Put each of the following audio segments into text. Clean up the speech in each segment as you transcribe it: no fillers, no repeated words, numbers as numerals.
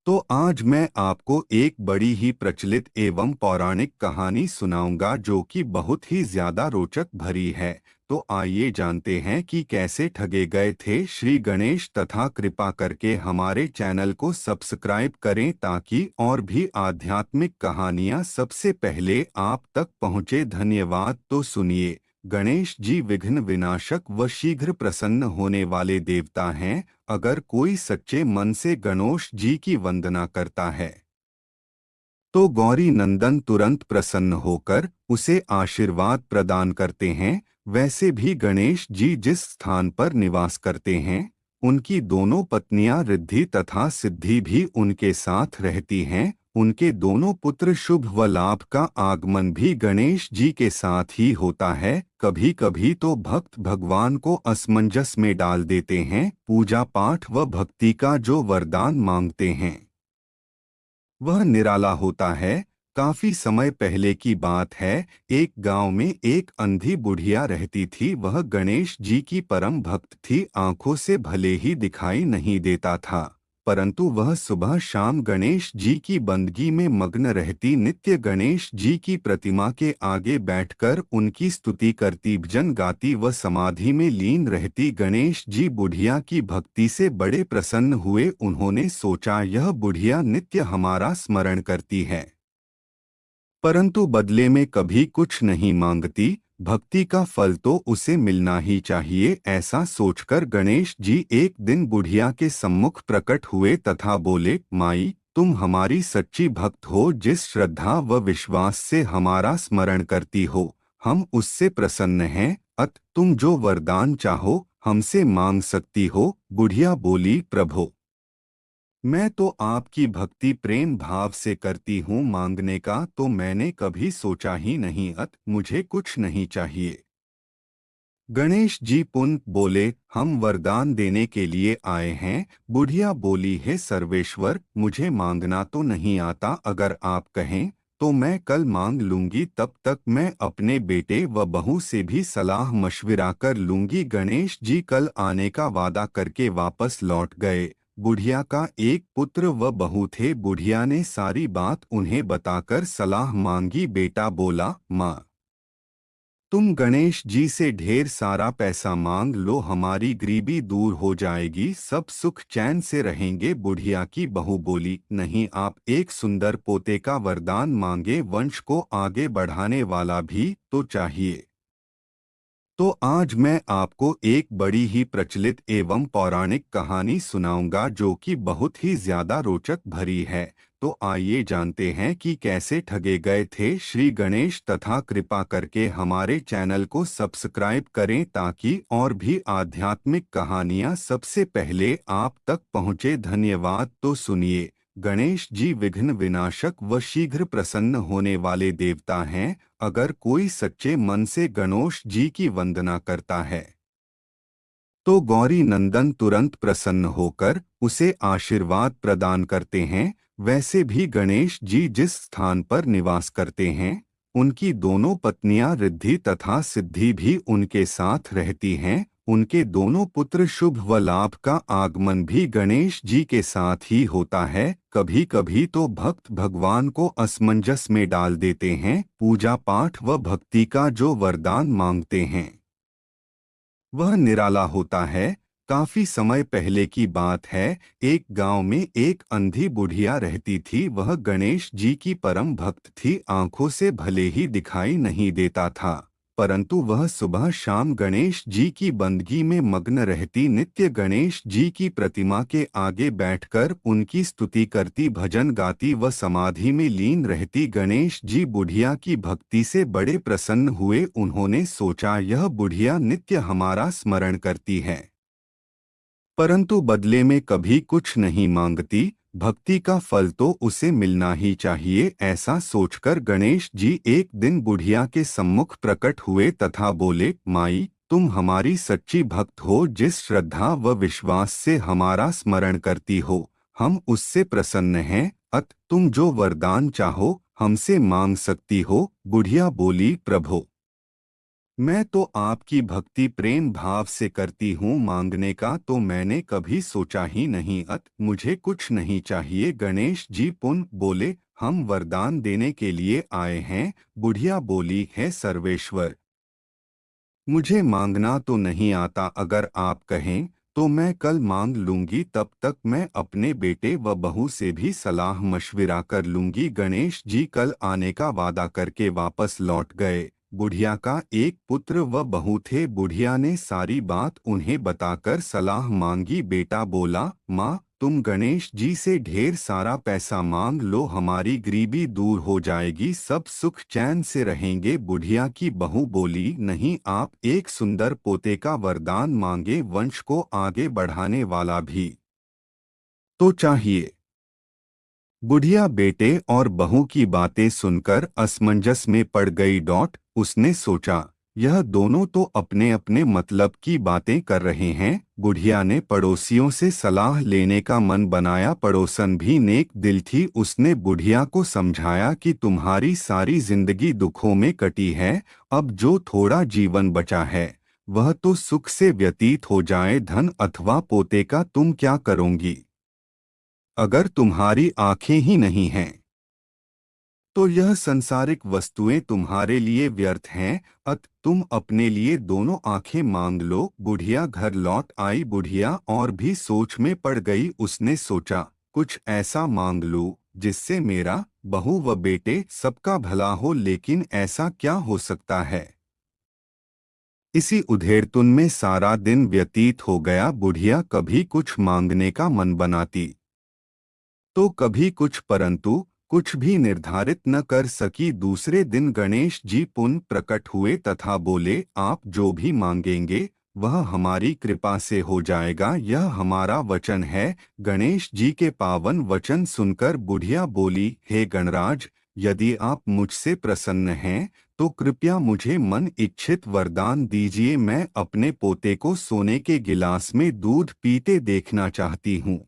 तो आज मैं आपको एक बड़ी ही प्रचलित एवं पौराणिक कहानी सुनाऊंगा जो कि बहुत ही ज्यादा रोचक भरी है। तो आइए जानते हैं कि कैसे ठगे गए थे श्री गणेश, तथा कृपा करके हमारे चैनल को सब्सक्राइब करें ताकि और भी आध्यात्मिक कहानियां सबसे पहले आप तक पहुंचे। धन्यवाद। तो सुनिए। गणेश जी विघ्न विनाशक व शीघ्र प्रसन्न होने वाले देवता हैं। अगर कोई सच्चे मन से गणेश जी की वंदना करता है तो गौरी नंदन तुरंत प्रसन्न होकर उसे आशीर्वाद प्रदान करते हैं। वैसे भी गणेश जी जिस स्थान पर निवास करते हैं उनकी दोनों पत्नियां रिद्धि तथा सिद्धि भी उनके साथ रहती हैं। उनके दोनों पुत्र शुभ व लाभ का आगमन भी गणेश जी के साथ ही होता है। कभी कभी तो भक्त भगवान को असमंजस में डाल देते हैं। पूजा पाठ व भक्ति का जो वरदान मांगते हैं वह निराला होता है। काफी समय पहले की बात है। एक गांव में एक अंधी बुढ़िया रहती थी। वह गणेश जी की परम भक्त थी। आंखों से भले ही दिखाई नहीं देता था, परंतु वह सुबह शाम गणेश जी की बंदगी में मग्न रहती। नित्य गणेश जी की प्रतिमा के आगे बैठकर उनकी स्तुति करती, भजन गाती व समाधि में लीन रहती। गणेश जी बुढ़िया की भक्ति से बड़े प्रसन्न हुए। उन्होंने सोचा यह बुढ़िया नित्य हमारा स्मरण करती है, परंतु बदले में कभी कुछ नहीं मांगती। भक्ति का फल तो उसे मिलना ही चाहिए। ऐसा सोचकर गणेश जी एक दिन बुढ़िया के सम्मुख प्रकट हुए तथा बोले, माई, तुम हमारी सच्ची भक्त हो। जिस श्रद्धा व विश्वास से हमारा स्मरण करती हो हम उससे प्रसन्न हैं। तुम जो वरदान चाहो हमसे मांग सकती हो। बुढ़िया बोली, प्रभो, मैं तो आपकी भक्ति प्रेम भाव से करती हूँ, मांगने का तो मैंने कभी सोचा ही नहीं। मुझे कुछ नहीं चाहिए। गणेश जी पुनः बोले, हम वरदान देने के लिए आए हैं। बुढ़िया बोली, है सर्वेश्वर, मुझे मांगना तो नहीं आता। अगर आप कहें तो मैं कल मांग लूंगी। तब तक मैं अपने बेटे व बहू से भी सलाह मशविरा कर लूंगी। गणेश जी कल आने का वादा करके वापस लौट गए। बुढ़िया का एक पुत्र व बहू थे। बुढ़िया ने सारी बात उन्हें बताकर सलाह मांगी। बेटा बोला, माँ, तुम गणेश जी से ढेर सारा पैसा मांग लो, हमारी गरीबी दूर हो जाएगी, सब सुख चैन से रहेंगे। बुढ़िया की बहू बोली, नहीं, आप एक सुंदर पोते का वरदान मांगे, वंश को आगे बढ़ाने वाला भी तो चाहिए। तो आज मैं आपको एक बड़ी ही प्रचलित एवं पौराणिक कहानी सुनाऊंगा जो कि बहुत ही ज्यादा रोचक भरी है। तो आइए जानते हैं कि कैसे ठगे गए थे श्री गणेश, तथा कृपा करके हमारे चैनल को सब्सक्राइब करें ताकि और भी आध्यात्मिक कहानियां सबसे पहले आप तक पहुंचे। धन्यवाद। तो सुनिए। गणेश जी विघ्न विनाशक व शीघ्र प्रसन्न होने वाले देवता हैं। अगर कोई सच्चे मन से गणेश जी की वंदना करता है तो गौरी नंदन तुरंत प्रसन्न होकर उसे आशीर्वाद प्रदान करते हैं। वैसे भी गणेश जी जिस स्थान पर निवास करते हैं उनकी दोनों पत्नियां रिद्धि तथा सिद्धि भी उनके साथ रहती हैं। उनके दोनों पुत्र शुभ व लाभ का आगमन भी गणेश जी के साथ ही होता है। कभी कभी तो भक्त भगवान को असमंजस में डाल देते हैं। पूजा पाठ व भक्ति का जो वरदान मांगते हैं वह निराला होता है। काफी समय पहले की बात है। एक गांव में एक अंधी बुढ़िया रहती थी। वह गणेश जी की परम भक्त थी। आंखों से भले ही दिखाई नहीं देता था, परंतु वह सुबह शाम गणेश जी की बंदगी में मग्न रहती। नित्य गणेश जी की प्रतिमा के आगे बैठकर उनकी स्तुति करती, भजन गाती व समाधि में लीन रहती। गणेश जी बुढ़िया की भक्ति से बड़े प्रसन्न हुए। उन्होंने सोचा यह बुढ़िया नित्य हमारा स्मरण करती है, परंतु बदले में कभी कुछ नहीं मांगती। भक्ति का फल तो उसे मिलना ही चाहिए। ऐसा सोचकर गणेश जी एक दिन बुढ़िया के सम्मुख प्रकट हुए तथा बोले, माई, तुम हमारी सच्ची भक्त हो। जिस श्रद्धा व विश्वास से हमारा स्मरण करती हो हम उससे प्रसन्न हैं। तुम जो वरदान चाहो हमसे मांग सकती हो। बुढ़िया बोली, प्रभो, मैं तो आपकी भक्ति प्रेम भाव से करती हूँ, मांगने का तो मैंने कभी सोचा ही नहीं। मुझे कुछ नहीं चाहिए। गणेश जी पुन बोले, हम वरदान देने के लिए आए हैं। बुढ़िया बोली, है सर्वेश्वर, मुझे मांगना तो नहीं आता, अगर आप कहें तो मैं कल मांग लूंगी, तब तक मैं अपने बेटे व बहू से भी सलाह मशविरा कर लूंगी। गणेश जी कल आने का वादा करके वापस लौट गए। बुढ़िया का एक पुत्र व बहू थे। बुढ़िया ने सारी बात उन्हें बताकर सलाह मांगी। बेटा बोला, माँ, तुम गणेश जी से ढेर सारा पैसा मांग लो, हमारी गरीबी दूर हो जाएगी, सब सुख चैन से रहेंगे। बुढ़िया की बहू बोली, नहीं, आप एक सुंदर पोते का वरदान मांगे, वंश को आगे बढ़ाने वाला भी तो चाहिए। बुढ़िया बेटे और बहू की बातें सुनकर असमंजस में पड़ गई। उसने सोचा, यह दोनों तो अपने अपने मतलब की बातें कर रहे हैं। बुढ़िया ने पड़ोसियों से सलाह लेने का मन बनाया। पड़ोसन भी नेक दिल थी। उसने बुढ़िया को समझाया कि तुम्हारी सारी जिंदगी दुखों में कटी है, अब जो थोड़ा जीवन बचा है वह तो सुख से व्यतीत हो जाए। धन अथवा पोते का तुम क्या करोगी? अगर तुम्हारी आंखें ही नहीं हैं तो यह संसारिक वस्तुएं तुम्हारे लिए व्यर्थ हैं। तुम अपने लिए दोनों आंखें मांग लो। बुढ़िया घर लौट आई। बुढ़िया और भी सोच में पड़ गई। उसने सोचा, कुछ ऐसा मांग लूं जिससे मेरा, बहू व बेटे सबका भला हो। लेकिन ऐसा क्या हो सकता है? इसी उधेड़पुन में सारा दिन व्यतीत हो गया। बुढ़िया कभी कुछ मांगने का मन बनाती तो कभी कुछ, परंतु कुछ भी निर्धारित न कर सकी। दूसरे दिन गणेश जी पुनः प्रकट हुए तथा बोले, आप जो भी मांगेंगे वह हमारी कृपा से हो जाएगा, यह हमारा वचन है। गणेश जी के पावन वचन सुनकर बुढ़िया बोली, हे गणराज, यदि आप मुझसे प्रसन्न हैं तो कृपया मुझे मन इच्छित वरदान दीजिए। मैं अपने पोते को सोने के गिलास में दूध पीते देखना चाहती हूँ।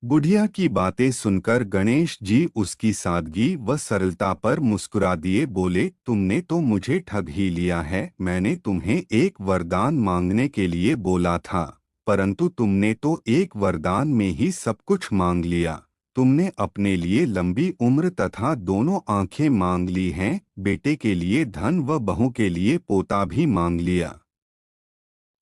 बुढ़िया की बातें सुनकर गणेश जी उसकी सादगी व सरलता पर मुस्कुरा दिए। बोले, तुमने तो मुझे ठग ही लिया है। मैंने तुम्हें एक वरदान मांगने के लिए बोला था, परंतु तुमने तो एक वरदान में ही सब कुछ मांग लिया। तुमने अपने लिए लंबी उम्र तथा दोनों आंखें मांग ली हैं। बेटे के लिए धन व बहू के लिए पोता भी मांग लिया।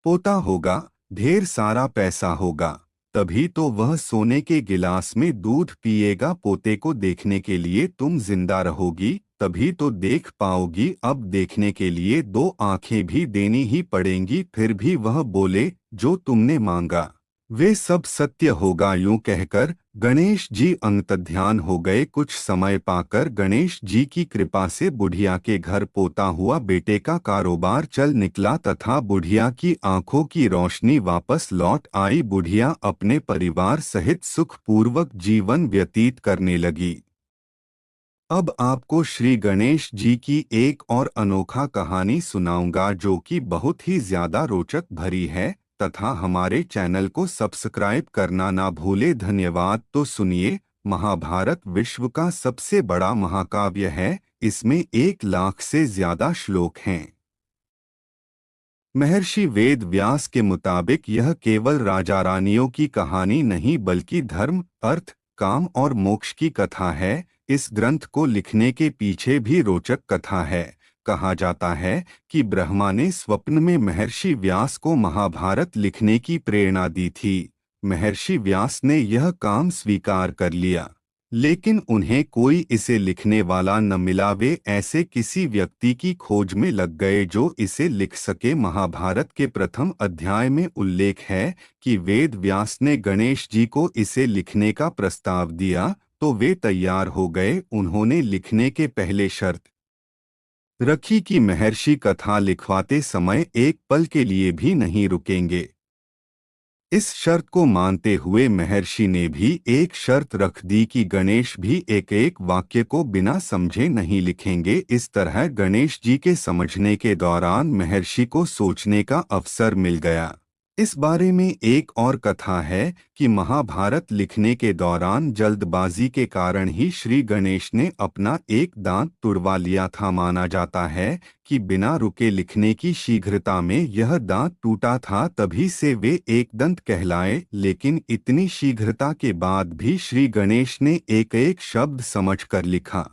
पोता होगा, ढेर सारा पैसा होगा, तभी तो वह सोने के गिलास में दूध पिएगा। पोते को देखने के लिए तुम जिंदा रहोगी, तभी तो देख पाओगी। अब देखने के लिए दो आंखें भी देनी ही पड़ेंगी। फिर भी वह बोले, जो तुमने मांगा वे सब सत्य होगा। यूं कहकर गणेश जी अंतर्ध्यान हो गए। कुछ समय पाकर गणेश जी की कृपा से बुढ़िया के घर पोता हुआ बेटे का कारोबार चल निकला तथा बुढ़िया की आंखों की रोशनी वापस लौट आई। बुढ़िया अपने परिवार सहित सुखपूर्वक जीवन व्यतीत करने लगी। अब आपको श्री गणेश जी की एक और अनोखा कहानी सुनाऊंगा जो कि बहुत ही ज्यादा रोचक भरी है, तथा हमारे चैनल को सब्सक्राइब करना ना भूले। धन्यवाद। तो सुनिए, महाभारत विश्व का सबसे बड़ा महाकाव्य है। इसमें 1 लाख से ज्यादा श्लोक हैं। महर्षि वेद व्यास के मुताबिक यह केवल राजा रानियों की कहानी नहीं बल्कि धर्म, अर्थ, काम और मोक्ष की कथा है। इस ग्रंथ को लिखने के पीछे भी रोचक कथा है। कहा जाता है कि ब्रह्मा ने स्वप्न में महर्षि व्यास को महाभारत लिखने की प्रेरणा दी थी। महर्षि व्यास ने यह काम स्वीकार कर लिया, लेकिन उन्हें कोई इसे लिखने वाला न मिला। वे ऐसे किसी व्यक्ति की खोज में लग गए जो इसे लिख सके। महाभारत के प्रथम अध्याय में उल्लेख है कि वेद व्यास ने गणेश जी को इसे लिखने का प्रस्ताव दिया तो वे तैयार हो गए। उन्होंने लिखने के पहले शर्त रखी कि महर्षि कथा लिखवाते समय एक पल के लिए भी नहीं रुकेंगे। इस शर्त को मानते हुए महर्षि ने भी एक शर्त रख दी कि गणेश भी एक एक वाक्य को बिना समझे नहीं लिखेंगे। इस तरह गणेश जी के समझने के दौरान महर्षि को सोचने का अवसर मिल गया। इस बारे में एक और कथा है कि महाभारत लिखने के दौरान जल्दबाजी के कारण ही श्री गणेश ने अपना एक दांत तुड़वा लिया था। माना जाता है कि बिना रुके लिखने की शीघ्रता में यह दांत टूटा था, तभी से वे एकदंत कहलाए। लेकिन इतनी शीघ्रता के बाद भी श्री गणेश ने एक एक शब्द समझकर लिखा।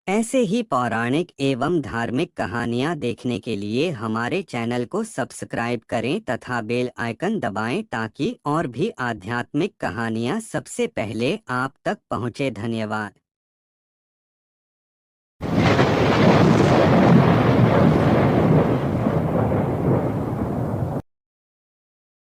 ऐसे ही पौराणिक एवं धार्मिक कहानियाँ देखने के लिए हमारे चैनल को सब्सक्राइब करें तथा बेल आइकन दबाएं ताकि और भी आध्यात्मिक कहानियाँ सबसे पहले आप तक पहुँचे। धन्यवाद।